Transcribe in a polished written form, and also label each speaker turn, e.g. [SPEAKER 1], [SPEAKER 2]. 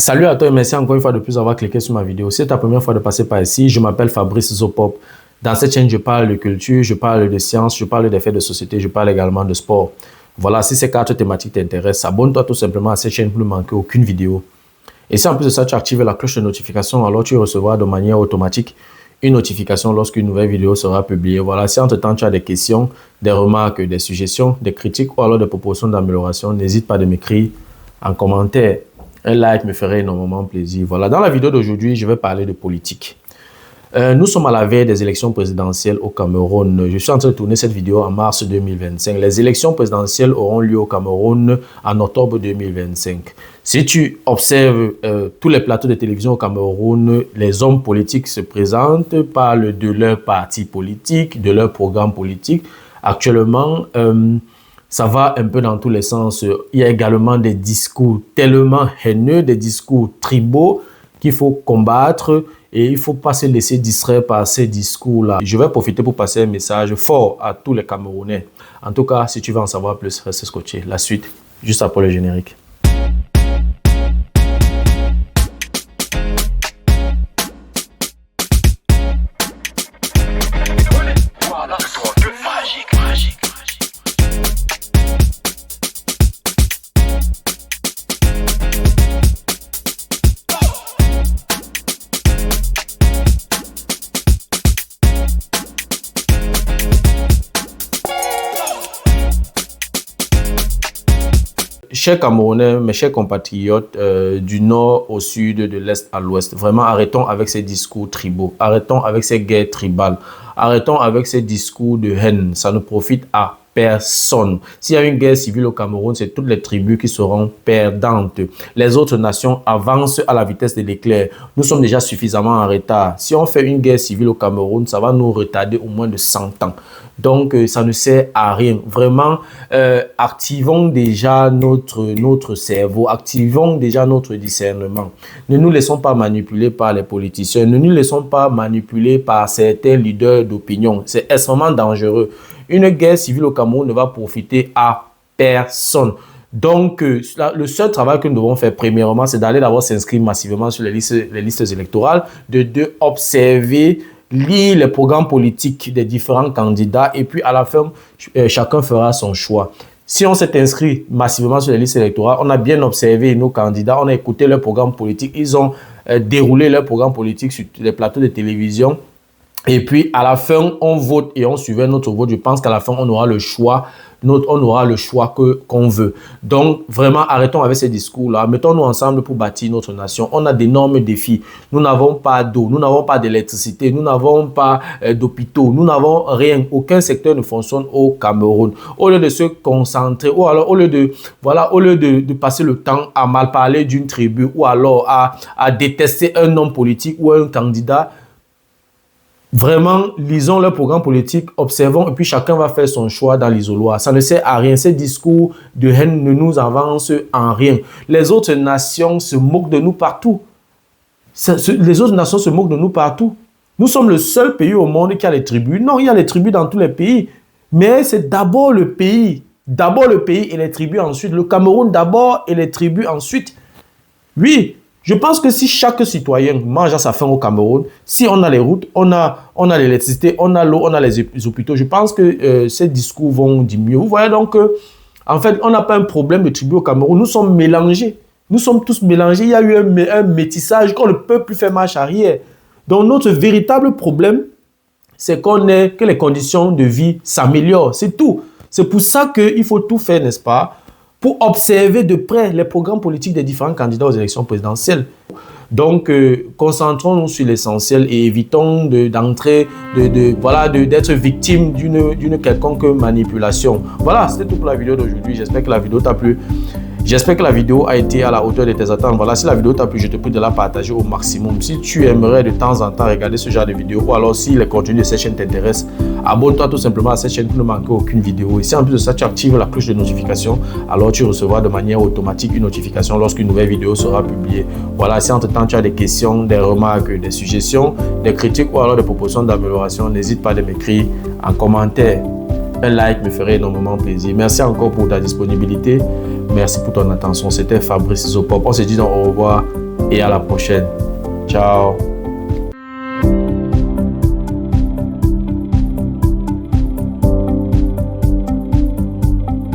[SPEAKER 1] Salut à toi et merci encore une fois de plus d'avoir cliqué sur ma vidéo. Si c'est ta première fois de passer par ici, je m'appelle Fabrice Zopop. Dans cette chaîne, je parle de culture, je parle de science, je parle des faits de société, je parle également de sport. Voilà, si ces quatre thématiques t'intéressent, abonne-toi tout simplement à cette chaîne pour ne manquer aucune vidéo. Et si en plus de ça, tu actives la cloche de notification, alors tu recevras de manière automatique une notification lorsqu'une nouvelle vidéo sera publiée. Voilà, si entre-temps tu as des questions, des remarques, des suggestions, des critiques ou alors des propositions d'amélioration, n'hésite pas à m'écrire en commentaire. Un like me ferait énormément plaisir. Voilà, dans la vidéo d'aujourd'hui, je vais parler de politique. Nous sommes à la veille des élections présidentielles au Cameroun. Je suis en train de tourner cette vidéo en mars 2025. Les élections présidentielles auront lieu au Cameroun en octobre 2025. Si tu observes tous les plateaux de télévision au Cameroun, les hommes politiques se présentent, parlent de leur parti politique, de leur programme politique. Actuellement, ça va un peu dans tous les sens. Il y a également des discours tellement haineux, des discours tribaux qu'il faut combattre et il ne faut pas se laisser distraire par ces discours-là. Je vais profiter pour passer un message fort à tous les Camerounais. En tout cas, si tu veux en savoir plus, reste scotché. La suite, juste après le générique. Chers Camerounais, mes chers compatriotes, du nord au sud, de l'est à l'ouest, vraiment arrêtons avec ces discours tribaux, arrêtons avec ces guerres tribales, arrêtons avec ces discours de haine, ça ne profite à personne. S'il y a une guerre civile au Cameroun, c'est toutes les tribus qui seront perdantes. Les autres nations avancent à la vitesse de l'éclair. Nous sommes déjà suffisamment en retard. Si on fait une guerre civile au Cameroun, ça va nous retarder au moins de 100 ans. Donc, ça ne sert à rien. Vraiment, activons déjà notre cerveau, activons déjà notre discernement. Ne nous laissons pas manipuler par les politiciens, ne nous laissons pas manipuler par certains leaders d'opinion. C'est extrêmement dangereux. Une guerre civile au Cameroun ne va profiter à personne. Donc, le seul travail que nous devons faire, premièrement, c'est d'aller d'abord s'inscrire massivement sur les listes électorales, de deux, observer, lire les programmes politiques des différents candidats et puis à la fin, chacun fera son choix. Si on s'est inscrit massivement sur les listes électorales, on a bien observé nos candidats, on a écouté leurs programmes politiques, ils ont déroulé leurs programmes politiques sur les plateaux de télévision. Et puis, à la fin, on vote et on suivait notre vote. Je pense qu'à la fin, on aura le choix, qu'on veut. Donc, vraiment, arrêtons avec ces discours-là. Mettons-nous ensemble pour bâtir notre nation. On a d'énormes défis. Nous n'avons pas d'eau, nous n'avons pas d'électricité, nous n'avons pas d'hôpitaux, nous n'avons rien. Aucun secteur ne fonctionne au Cameroun. Au lieu de se concentrer, ou alors au lieu de passer le temps à mal parler d'une tribu, ou alors à détester un homme politique ou un candidat, vraiment, lisons leur programme politique, observons et puis chacun va faire son choix dans l'isoloir. Ça ne sert à rien. Ces discours de haine ne nous avancent en rien. Les autres nations se moquent de nous partout. Les autres nations se moquent de nous partout. Nous sommes le seul pays au monde qui a les tribus. Non, il y a les tribus dans tous les pays. Mais c'est d'abord le pays. D'abord le pays et les tribus ensuite. Le Cameroun d'abord et les tribus ensuite. Oui. Je pense que si chaque citoyen mange à sa faim au Cameroun, si on a les routes, on a l'électricité, on a l'eau, on a les hôpitaux, je pense que ces discours vont diminuer. Vous voyez donc en fait, on n'a pas un problème de tribu au Cameroun. Nous sommes mélangés. Nous sommes tous mélangés. Il y a eu un métissage qu'on ne peut plus faire marche arrière. Donc, notre véritable problème, c'est que les conditions de vie s'améliorent. C'est tout. C'est pour ça qu'il faut tout faire, n'est-ce pas, pour observer de près les programmes politiques des différents candidats aux élections présidentielles. Donc, concentrons-nous sur l'essentiel et évitons d'être victime d'une quelconque manipulation. Voilà, c'était tout pour la vidéo d'aujourd'hui. J'espère que la vidéo t'a plu. J'espère que la vidéo a été à la hauteur de tes attentes. Voilà, si la vidéo t'a plu, je te prie de la partager au maximum. Si tu aimerais de temps en temps regarder ce genre de vidéo ou alors si les contenus de cette chaîne t'intéressent, abonne-toi tout simplement à cette chaîne pour ne manquer aucune vidéo. Et si en plus de ça, tu actives la cloche de notification, alors tu recevras de manière automatique une notification lorsqu'une nouvelle vidéo sera publiée. Voilà, si entre-temps tu as des questions, des remarques, des suggestions, des critiques ou alors des propositions d'amélioration, n'hésite pas à m'écrire en commentaire. Un like me ferait énormément plaisir. Merci encore pour ta disponibilité. Merci pour ton attention. C'était Fabrice Zopop. On se dit donc au revoir et à la prochaine. Ciao.